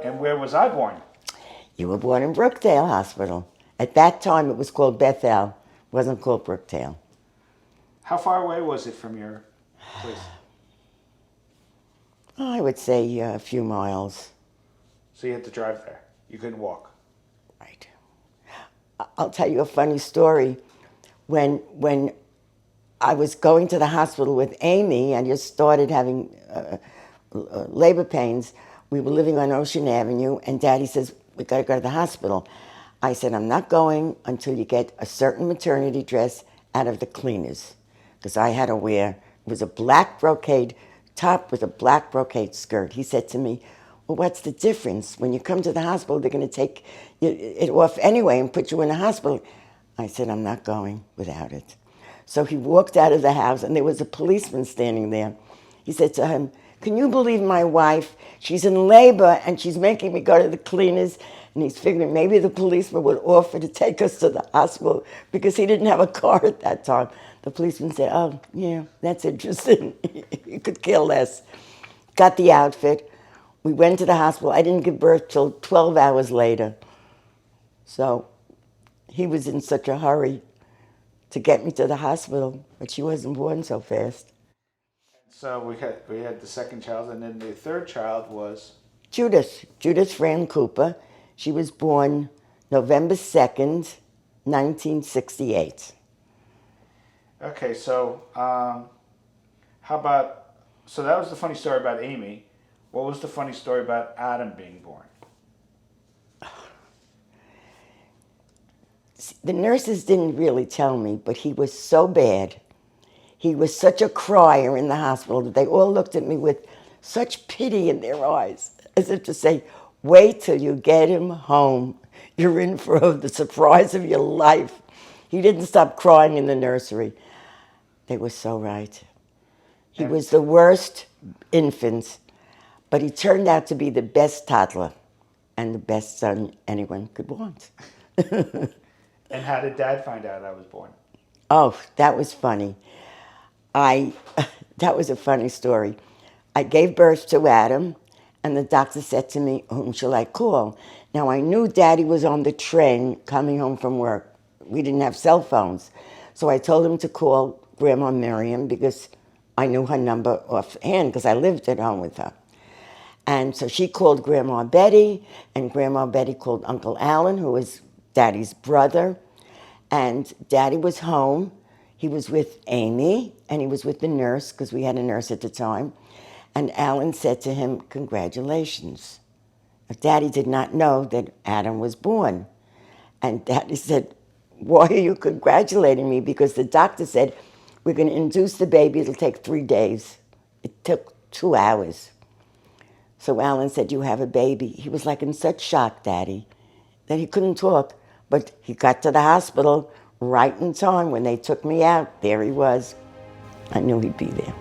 And where was I born? You were born in Brookdale Hospital. At that time, it was called Bethel. It wasn't called Brookdale. How far away was it from your place? I would say a few miles. So you had to drive there. You couldn't walk. Right. I'll tell you a funny story. When I was going to the hospital with Amy and just started having labor pains, we were living on Ocean Avenue, and Daddy says, we got to go to the hospital. I said, I'm not going until you get a certain maternity dress out of the cleaners, because I had to wear, it was a black brocade top with a black brocade skirt. He said to me, well, what's the difference? When you come to the hospital, they're going to take it off anyway and put you in the hospital. I said, I'm not going without it. So he walked out of the house, and there was a policeman standing there. He said to him, can you believe my wife? She's in labor, and she's making me go to the cleaners. And he's figuring maybe the policeman would offer to take us to the hospital because he didn't have a car at that time. The policeman said, oh, yeah, that's interesting. He could care less. Got the outfit. We went to the hospital. I didn't give birth till 12 hours later. So he was in such a hurry to get me to the hospital, but she wasn't born so fast. So we had the second child, and then the third child was Judith Fran Cooper. She was born November 2nd, 1968. okay. So how about? So that was the funny story about Amy. What was the funny story about Adam being born? The nurses didn't really tell me, but he was so bad. He was such a crier in the hospital that they all looked at me with such pity in their eyes, as if to say, wait till you get him home. You're in for the surprise of your life. He didn't stop crying in the nursery. They were so right. He And was the worst infant, but he turned out to be the best toddler and the best son anyone could want. and how did Dad find out I was born? Oh, that was funny. I that was a funny story. I gave birth to Adam, and the doctor said to me, whom shall I call? Now, I knew Daddy was on the train coming home from work. We didn't have cell phones. So I told him to call Grandma Miriam because I knew her number offhand because I lived at home with her. And so she called Grandma Betty, and Grandma Betty called Uncle Alan, who was Daddy's brother. And Daddy was home. He was with Amy, and he was with the nurse, because we had a nurse at the time. And Alan said to him, congratulations. Daddy did not know that Adam was born. And Daddy said, why are you congratulating me? Because the doctor said, we're going to induce the baby. It'll take 3 days. It took 2 hours. So Alan said, you have a baby. He was like in such shock, Daddy, that he couldn't talk. But he got to the hospital right in time when they took me out. There he was. I knew he'd be there.